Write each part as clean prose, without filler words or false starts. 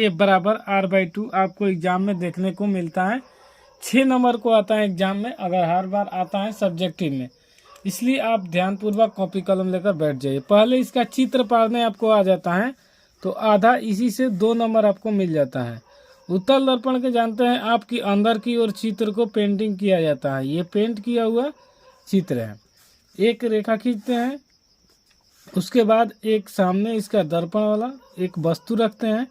F बराबर R/2 आपको exam में देखने को मिलता है। 6 नंबर को आता है एग्जाम में, अगर हर बार आता है सब्जेक्टिव में, इसलिए आप ध्यानपूर्वक कॉपी कलम लेकर बैठ जाइए। पहले इसका चित्र पाड़ने आपको आ जाता है तो आधा इसी से 2 नंबर आपको मिल जाता है। उत्तल दर्पण के जानते हैं आपकी अंदर की ओर चित्र को पेंटिंग किया जाता है। ये पेंट किया हुआ चित्र है। एक रेखा खींचते हैं, उसके बाद एक सामने इसका दर्पण वाला एक वस्तु रखते हैं।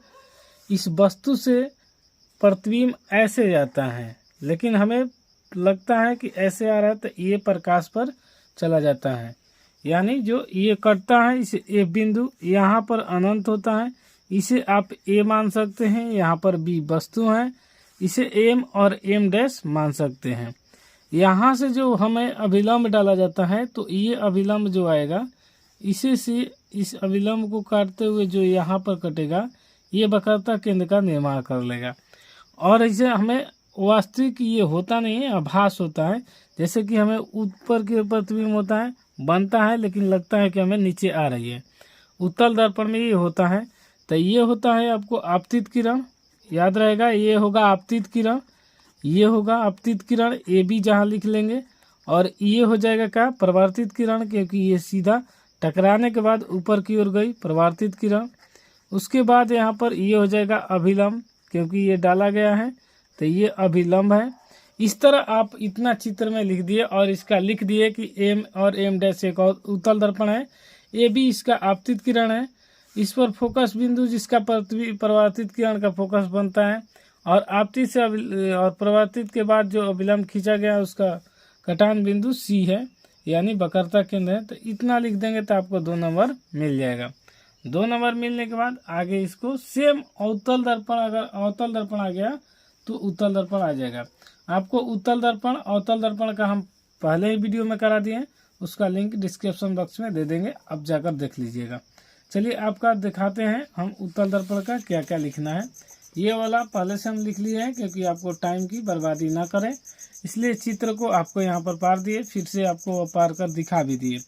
इस वस्तु से प्रतिबिंब ऐसे जाता है, लेकिन हमें लगता है कि ऐसे आ रहा है तो ये प्रकाश पर चला जाता है, यानी जो ये कटता है इसे ए बिंदु, यहाँ पर अनंत होता है, इसे आप ए मान सकते हैं। यहाँ पर बी वस्तु है, इसे एम और एम डैश मान सकते हैं। यहाँ से जो हमें अभिलंब डाला जाता है तो ये अभिलंब जो आएगा, इसे से इस अभिलंब को काटते हुए जो यहाँ पर कटेगा ये वक्रता केंद्र का निर्माण कर लेगा। और इसे हमें वास्तविक ये होता नहीं है, आभास होता है। जैसे कि हमें ऊपर के प्रतिबिंब होता है, बनता है, लेकिन लगता है कि हमें नीचे आ रही है। उत्तल दर्पण में ये होता है। तो ये होता है आपको आपतित किरण, याद रहेगा, ये होगा आपतित किरण, ये होगा आपतित किरण, ए बी जहाँ लिख लेंगे। और ये हो जाएगा क्या, परावर्तित किरण, क्योंकि ये सीधा टकराने के बाद ऊपर की ओर गई, परावर्तित किरण। उसके बाद यहाँ पर ये हो जाएगा अभिलंब, क्योंकि ये डाला गया है तो ये अभिलंब है। इस तरह आप इतना चित्र में लिख दिए और इसका लिख दिए कि एम और एम डैश एक और उत्तल दर्पण है, ए बी इसका आपतित किरण है, इस पर फोकस बिंदु जिसका परावर्तित किरण का फोकस बनता है, और आपतित से और परावर्तित के बाद जो अभिलंब खींचा गया है उसका कटान बिंदु सी है, यानी वक्रता केंद्र है। तो इतना लिख देंगे तो आपको 2 नंबर मिल जाएगा। 2 नंबर मिलने के बाद आगे इसको सेम उत्तल दर्पण, अगर अवतल दर्पण आ गया तो उत्तल दर्पण आ जाएगा। आपको उत्तल दर्पण अवतल दर्पण का हम पहले ही वीडियो में करा दिए हैं, उसका लिंक डिस्क्रिप्शन बॉक्स में दे देंगे, अब जाकर देख लीजिएगा। चलिए आपका दिखाते हैं हम उत्तल दर्पण का क्या क्या लिखना है। ये वाला पहले से हम लिख लिए हैं, क्योंकि आपको टाइम की बर्बादी ना करें, इसलिए चित्र को आपको यहाँ पर पार दिए, फिर से आपको पार कर दिखा भी दिए।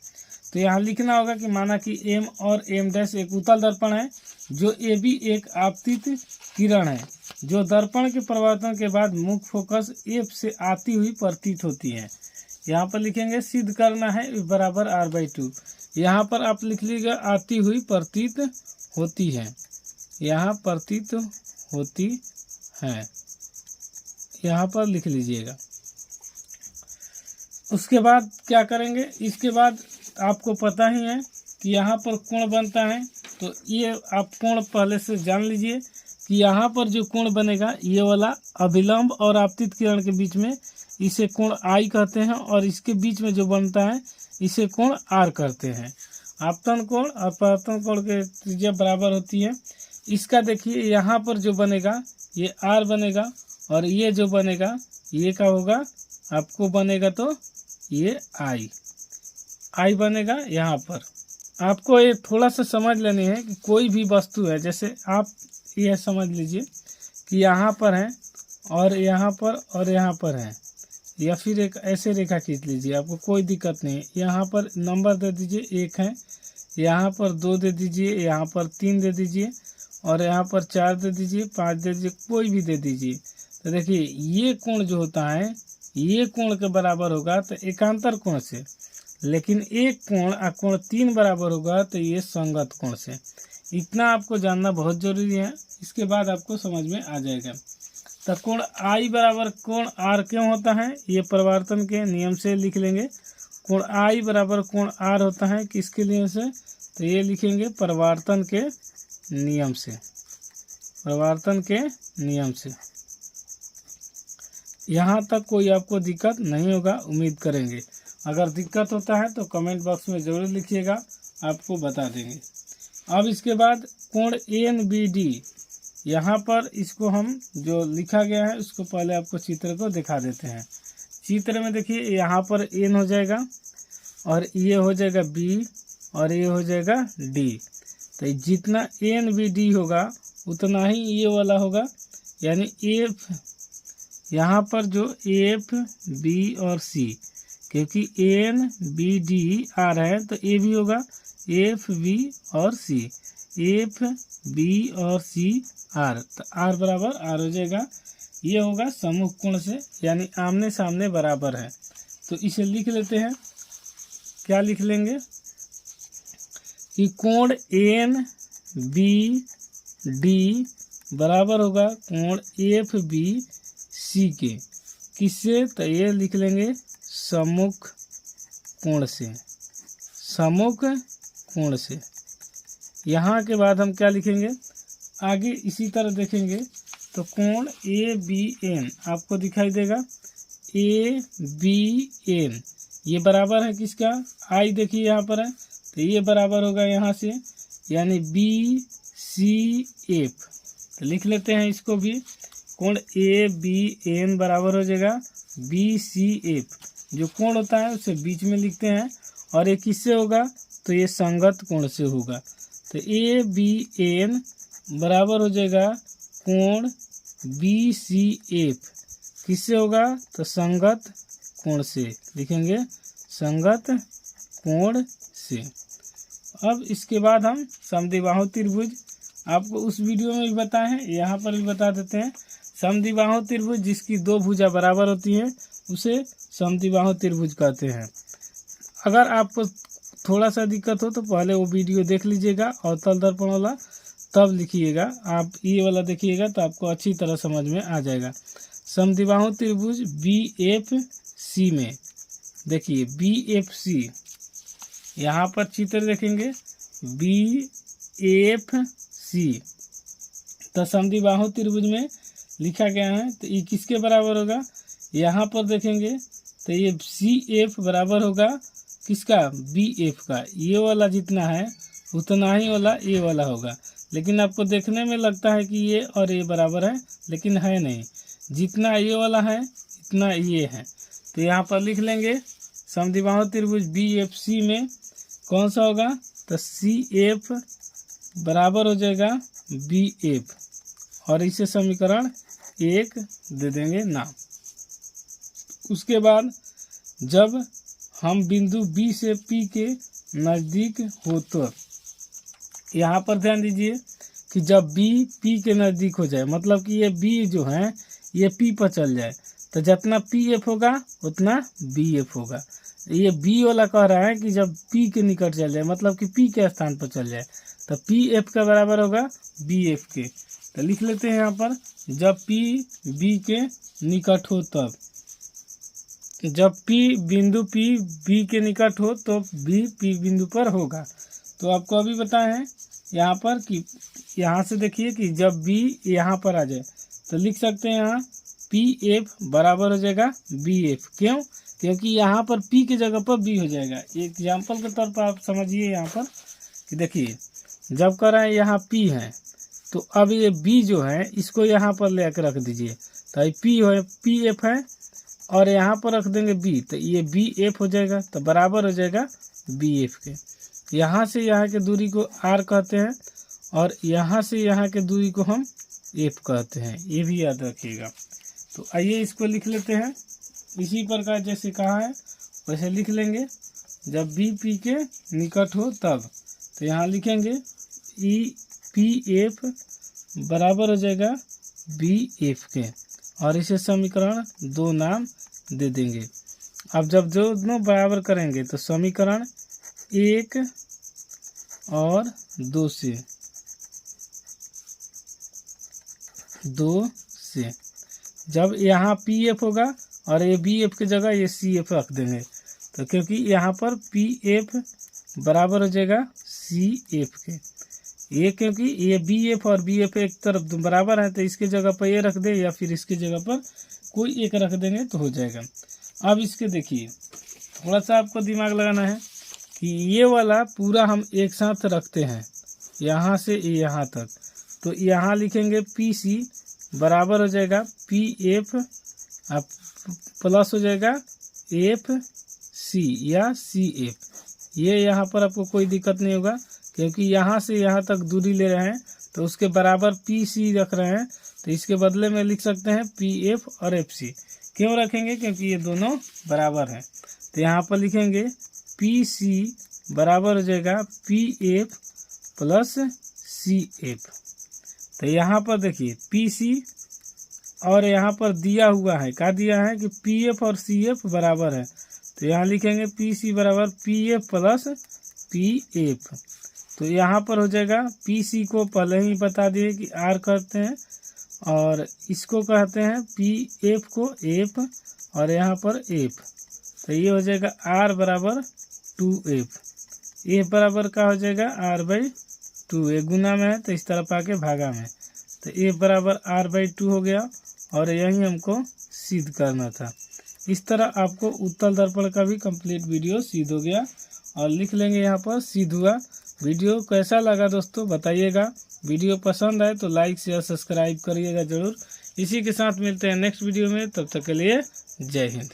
तो यहाँ लिखना होगा कि माना कि एम और एम डैश एक उत्तल दर्पण है, जो ए बी एक आपतित किरण है, जो दर्पण के परिवर्तन के बाद मुख्य फोकस एफ से आती हुई प्रतीत होती है। यहाँ पर लिखेंगे सिद्ध करना है F बराबर R/2। यहाँ पर आप लिख लीजिएगा आती हुई प्रतीत होती है, यहाँ प्रतीत होती है, यहाँ पर लिख लीजिएगा। उसके बाद क्या करेंगे, इसके बाद आपको पता ही है कि यहाँ पर कोण बनता है, तो ये आप कोण पहले से जान लीजिए कि यहाँ पर जो कोण बनेगा ये वाला अभिलंब और आपतित किरण के बीच में, इसे कोण आई कहते हैं, और इसके बीच में जो बनता है इसे कोण आर कहते हैं। आपतन कोण और परावर्तन कोण के त्रिज्या बराबर होती है। इसका देखिए यहाँ पर जो बनेगा ये आर बनेगा, और ये जो बनेगा ये क्या होगा, आपको बनेगा तो ये आई बनेगा। यहाँ पर आपको ये थोड़ा सा समझ लेनी है कि कोई भी वस्तु है, जैसे आप यह समझ लीजिए कि यहाँ पर है और यहाँ पर और यहाँ पर है, या फिर एक ऐसे रेखा खींच लीजिए, आपको कोई दिक्कत नहीं है। यहाँ पर नंबर दे दीजिए 1 है, यहाँ पर 2 दे दीजिए, यहाँ पर 3 दे दीजिए, और यहाँ पर 4 दे दीजिए, 5 दे दीजिए, कोई भी दे दीजिए। तो देखिए ये कोण जो होता है ये कोण के बराबर होगा तो एकांतर कोण से, लेकिन एक कोण कोण 3 बराबर होगा तो ये संगत कोण से। इतना आपको जानना बहुत जरूरी है, इसके बाद आपको समझ में आ जाएगा। तो कोण आई बराबर कोण आर क्यों होता है, ये परिवर्तन के नियम से लिख लेंगे। कोण आई बराबर कोण आर होता है किसके लिए से, तो ये लिखेंगे परिवर्तन के नियम से, परिवर्तन के नियम से। यहाँ तक कोई आपको दिक्कत नहीं होगा, उम्मीद करेंगे। अगर दिक्कत होता है तो कमेंट बॉक्स में ज़रूर लिखिएगा, आपको बता देंगे। अब इसके बाद कोण NBD, यहाँ पर इसको हम जो लिखा गया है उसको पहले आपको चित्र को दिखा देते हैं। चित्र में देखिए यहाँ पर N हो जाएगा, और ये हो जाएगा B, और ये हो जाएगा D। तो जितना NBD होगा उतना ही ये वाला होगा, यानी F, यहाँ पर जो F, B और C, क्योंकि NBD आ रहा है तो A भी होगा, F, B और C, F, B और C आर, तो आर बराबर आर हो जाएगा। ये होगा सम्मुख कोण से, यानी आमने सामने बराबर है। तो इसे लिख लेते हैं। क्या लिख लेंगे कि कोण एन बी डी बराबर होगा कोण एफ बी सी के। किससे? तो ये लिख लेंगे सम्मुख कोण से, सम्मुख कोण से। यहाँ के बाद हम क्या लिखेंगे, आगे इसी तरह देखेंगे तो कोण ए बी एन आपको दिखाई देगा। ए बी एन ये बराबर है किसका? आई देखिए यहाँ पर है, तो ये बराबर होगा यहाँ से, यानी बी सी एफ। तो लिख लेते हैं इसको भी। कोण ए बी एन बराबर हो जाएगा बी सी एफ। जो कोण होता है उसे बीच में लिखते हैं, और ये किससे होगा? तो ये संगत कोण से होगा। तो ए बी एन बराबर हो जाएगा कोण बी सी एफ। किससे होगा? तो संगत कोण से लिखेंगे, संगत कोण से। अब इसके बाद हम समद्विबाहु त्रिभुज, आपको उस वीडियो में भी बताए हैं, यहाँ पर भी बता देते हैं। समद्विबाहु त्रिभुज जिसकी दो भुजा बराबर होती है उसे समद्विबाहु त्रिभुज कहते हैं। अगर आपको थोड़ा सा दिक्कत हो तो पहले वो वीडियो देख लीजिएगा अवतल दर्पण वाला, तब लिखिएगा। आप ये वाला देखिएगा तो आपको अच्छी तरह समझ में आ जाएगा। समद्विबाहु त्रिभुज बी एफ सी में देखिए, बी एफ सी यहाँ पर चित्र देखेंगे, बी एफ सी। तो समद्विबाहु त्रिभुज में लिखा गया है, तो ये किसके बराबर होगा? यहाँ पर देखेंगे तो ये सी एफ बराबर होगा किसका? बी एफ का। ये वाला जितना है उतना ही वाला ये वाला होगा, लेकिन आपको देखने में लगता है कि ये और ये बराबर है, लेकिन है नहीं। जितना ये वाला है इतना ये है। तो यहाँ पर लिख लेंगे समद्विबाहु त्रिभुज बी एफ सी में कौन सा होगा? तो सी एफ बराबर हो जाएगा बी एफ, और इसे समीकरण 1 दे देंगे नाम। उसके बाद जब हम बिंदु बी से पी के नज़दीक हो, तो यहाँ पर ध्यान दीजिए कि जब बी पी के नज़दीक हो जाए, मतलब कि ये बी जो है ये पी पर चल जाए, तो जितना पी एफ होगा उतना बी एफ होगा। ये बी वाला कह रहा है कि जब पी के निकट चल जाए, मतलब कि पी के स्थान पर चल जाए, तो पी एफ का बराबर होगा बी एफ के। तो लिख लेते हैं यहाँ पर, जब पी बी के निकट हो तब, जब पी बिंदु पी बी के निकट हो तो बी पी बिंदु पर होगा। तो आपको अभी बताए हैं यहाँ पर कि यहाँ से देखिए कि जब बी यहाँ पर आ जाए तो लिख सकते हैं यहाँ पी एफ बराबर हो जाएगा बी एफ। क्यों? क्योंकि यहाँ पर पी की जगह पर बी हो जाएगा। एक एग्जाम्पल के तौर पर आप समझिए यहाँ पर कि देखिए, जब कर रहे हैं यहाँ पी है, तो अब ये बी जो है इसको यहाँ पर ले आकर रख दीजिए, तो ये पी है, पी एफ है, और यहाँ पर रख देंगे बी, तो ये बी एफ हो जाएगा, तो बराबर हो जाएगा बी एफ के। यहाँ से यहाँ के दूरी को आर कहते हैं, और यहाँ से यहाँ के दूरी को हम एफ कहते हैं, ये भी याद रखिएगा। तो आइए इसको लिख लेते हैं, इसी प्रकार जैसे कहा है वैसे लिख लेंगे। जब बी पी के निकट हो तब, तो यहाँ लिखेंगे ई पी एफ बराबर हो जाएगा बी एफ के, और इसे समीकरण 2 नाम दे देंगे। अब जब दोनों बराबर करेंगे तो समीकरण 1 और 2 से जब यहाँ पी एफ होगा और ये बी एफ की जगह ये सी एफ रख देंगे, तो क्योंकि यहाँ पर पी एफ बराबर हो जाएगा सी एफ के। ये क्योंकि ये बी एफ और बी एफ एक तरफ बराबर है, तो इसके जगह पर ये रख दे या फिर इसके जगह पर कोई एक रख देंगे तो हो जाएगा। अब इसके देखिए, थोड़ा सा आपको दिमाग लगाना है कि ये वाला पूरा हम एक साथ रखते हैं यहाँ से यहाँ तक, तो यहाँ लिखेंगे पी सी बराबर हो जाएगा पी एफ अब प्लस हो जाएगा एफ सी या सी एफ। ये यहाँ पर आपको कोई दिक्कत नहीं होगा, क्योंकि यहाँ से यहाँ तक दूरी ले रहे हैं तो उसके बराबर पी सी रख रहे हैं, तो इसके बदले में लिख सकते हैं पी एफ और एफ सी। क्यों रखेंगे? क्योंकि ये दोनों बराबर हैं। तो यहाँ पर लिखेंगे पी सी बराबर हो जाएगा P F plus C F. तो यहाँ पर देखिए PC और यहाँ पर दिया हुआ है, क्या दिया है कि PF और CF बराबर है। तो यहाँ लिखेंगे PC बराबर PF प्लस PF। तो यहाँ पर हो जाएगा PC को पहले ही बता दिए कि R कहते हैं और इसको कहते हैं PF को F और यहाँ पर F। तो ये हो जाएगा R बराबर 2F। F बराबर का हो जाएगा R/2। ये गुना में है तो इस तरफ आके भागा में, तो F बराबर R/2 हो गया और यही हमको सिद्ध करना था। इस तरह आपको उत्तल दर्पण का भी कंप्लीट वीडियो सिद्ध हो गया और लिख लेंगे यहाँ पर सिद्ध हुआ। वीडियो कैसा लगा दोस्तों बताइएगा। वीडियो पसंद आए तो लाइक शेयर सब्सक्राइब करिएगा ज़रूर। इसी के साथ मिलते हैं नेक्स्ट वीडियो में, तब तक के लिए जय हिंद।